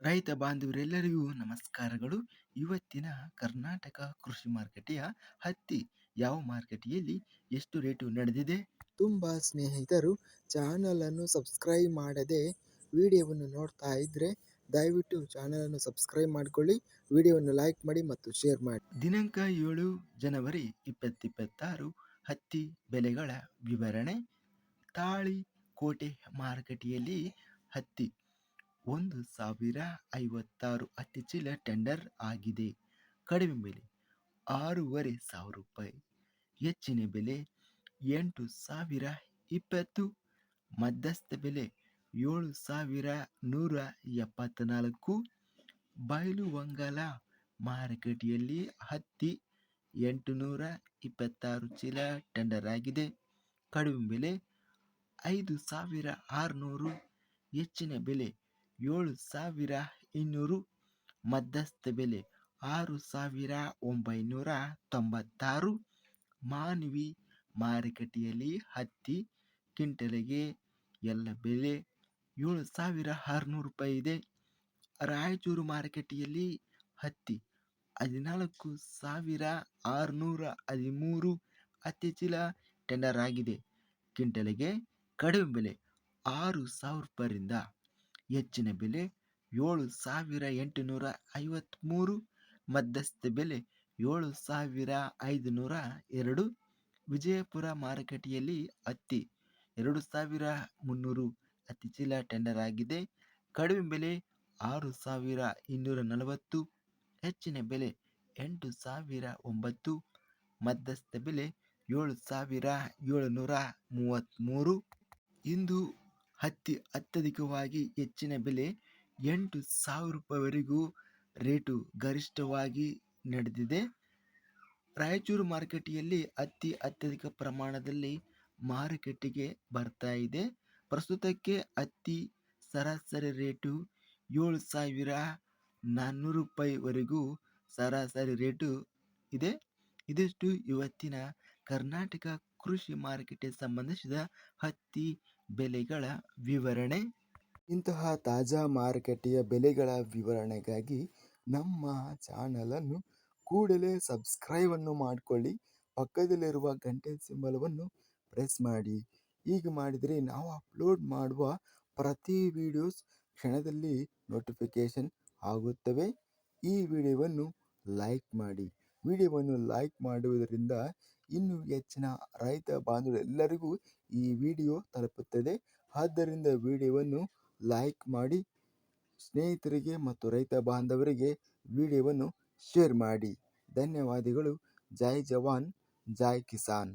ರೈತ ಬಾಂಧವರೆಲ್ಲರಿಗೂ ನಮಸ್ಕಾರಗಳು. ಇವತ್ತಿನ ಕರ್ನಾಟಕ ಕೃಷಿ ಮಾರುಕಟ್ಟೆಯ ಹತ್ತಿ ಯಾವ ಮಾರುಕಟ್ಟೆಯಲ್ಲಿ ಎಷ್ಟು ರೇಟು ನಡೆದಿದೆ? ತುಂಬ ಸ್ನೇಹಿತರು ಚಾನಲನ್ನು ಸಬ್ಸ್ಕ್ರೈಬ್ ಮಾಡದೆ ವಿಡಿಯೋವನ್ನು ನೋಡ್ತಾ ಇದ್ದರೆ ದಯವಿಟ್ಟು ಚಾನಲನ್ನು ಸಬ್ಸ್ಕ್ರೈಬ್ ಮಾಡಿಕೊಳ್ಳಿ, ವಿಡಿಯೋವನ್ನು ಲೈಕ್ ಮಾಡಿ ಮತ್ತು ಶೇರ್ ಮಾಡಿ. ದಿನಾಂಕ 7 ಜನವರಿ 2026 ಹತ್ತಿ ಬೆಲೆಗಳ ವಿವರಣೆ. ತಾಳಿಕೋಟೆ ಮಾರುಕಟ್ಟೆಯಲ್ಲಿ ಹತ್ತಿ 1056 ಹತ್ತಿ ಚೀಲ ಟೆಂಡರ್ ಆಗಿದೆ. ಕಡಿಮೆ ಬೆಲೆ 6,500 ರೂಪಾಯಿ, ಹೆಚ್ಚಿನ ಬೆಲೆ 8,020, ಮಧ್ಯಸ್ಥ ಬೆಲೆ 7,174. ಬೈಲುಹೊಂಗಲ ಮಾರುಕಟ್ಟೆಯಲ್ಲಿ ಹತ್ತಿ 826 ಚೀಲ ಟೆಂಡರ್ ಆಗಿದೆ. ಕಡಿಮೆ ಬೆಲೆ 5,600, ಹೆಚ್ಚಿನ ಬೆಲೆ 7,200, ಮಧ್ಯಸ್ಥ ಬೆಲೆ 6,996. ಮಾನ್ವಿ ಮಾರುಕಟ್ಟೆಯಲ್ಲಿ ಹತ್ತಿ ಕ್ವಿಂಟಲಿಗೆ ಎಲ್ಲ ಬೆಲೆ 7,600 ರೂಪಾಯಿ ಇದೆ. ರಾಯಚೂರು ಮಾರುಕಟ್ಟೆಯಲ್ಲಿ ಹತ್ತಿ 14,613 ಹತ್ತಿ ಚೀಲ ಟೆಂಡರ್ ಆಗಿದೆ. ಕ್ವಿಂಟಲಿಗೆ ಕಡಿಮೆ ಬೆಲೆ 6,000 ರೂಪಾಯಿಯಿಂದ ಹೆಚ್ಚಿನ ಬೆಲೆ 7,853, ಮಧ್ಯಸ್ಥ ಬೆಲೆ 7,502. ವಿಜಯಪುರ ಮಾರುಕಟ್ಟೆಯಲ್ಲಿ ಹತ್ತಿ 2,300 ಹತ್ತಿ ಚೀಲ ಟೆಂಡರ್ ಆಗಿದೆ. ಕಡಿಮೆ ಬೆಲೆ 6,240, ಹೆಚ್ಚಿನ ಬೆಲೆ 8,009, ಮಧ್ಯಸ್ಥ ಬೆಲೆ 7,733. ಇಂದು ಹತ್ತಿ ಅತ್ಯಧಿಕವಾಗಿ ಹೆಚ್ಚಿನ ಬೆಲೆ 8,000 ರೂಪಾಯಿವರೆಗೂ ರೇಟು ಗರಿಷ್ಠವಾಗಿ ನಡೆದಿದೆ. ರಾಯಚೂರು ಮಾರುಕಟ್ಟೆಯಲ್ಲಿ ಹತ್ತಿ ಅತ್ಯಧಿಕ ಪ್ರಮಾಣದಲ್ಲಿ ಮಾರುಕಟ್ಟೆಗೆ ಬರ್ತಾ ಇದೆ. ಪ್ರಸ್ತುತಕ್ಕೆ ಹತ್ತಿ ಸರಾಸರಿ ರೇಟು 7,400 ರೂಪಾಯಿವರೆಗೂ ಸರಾಸರಿ ರೇಟು ಇದೆ. ಇದಿಷ್ಟು ಇವತ್ತಿನ ಕರ್ನಾಟಕ ಕೃಷಿ ಮಾರುಕಟ್ಟೆ ಸಂಬಂಧಿಸಿದ ಹತ್ತಿ ಬೆಲೆಗಳ ವಿವರಣೆ. ಇಂತಹ ತಾಜಾ ಮಾರುಕಟ್ಟೆಯ ಬೆಲೆಗಳ ವಿವರಣೆಗಾಗಿ ನಮ್ಮ ಚಾನಲನ್ನು ಕೂಡಲೇ ಸಬ್ಸ್ಕ್ರೈಬನ್ನು ಮಾಡಿಕೊಳ್ಳಿ, ಪಕ್ಕದಲ್ಲಿರುವ ಗಂಟೆ ಸಿಂಬಲವನ್ನು ಪ್ರೆಸ್ ಮಾಡಿ. ಹೀಗೆ ಮಾಡಿದರೆ ನಾವು ಅಪ್ಲೋಡ್ ಮಾಡುವ ಪ್ರತಿ ವಿಡಿಯೋಸ್ ಕ್ಷಣದಲ್ಲಿ ನೋಟಿಫಿಕೇಶನ್ ಆಗುತ್ತವೆ. ಈ ವಿಡಿಯೋವನ್ನು ಲೈಕ್ ಮಾಡಿ. ವಿಡಿಯೋವನ್ನು ಲೈಕ್ ಮಾಡುವುದರಿಂದ ಇನ್ನೂ ಹೆಚ್ಚಿನ ರೈತ ಬಾಂಧವರೆಲ್ಲರಿಗೂ ಈ ವಿಡಿಯೋ ತಲುಪುತ್ತದೆ. ಆದ್ದರಿಂದ ವಿಡಿಯೋವನ್ನು ಲೈಕ್ ಮಾಡಿ, ಸ್ನೇಹಿತರಿಗೆ ಮತ್ತು ರೈತ ಬಾಂಧವರಿಗೆ ವಿಡಿಯೋವನ್ನು ಶೇರ್ ಮಾಡಿ. ಧನ್ಯವಾದಗಳು. ಜೈ ಜವಾನ್, ಜೈ ಕಿಸಾನ್.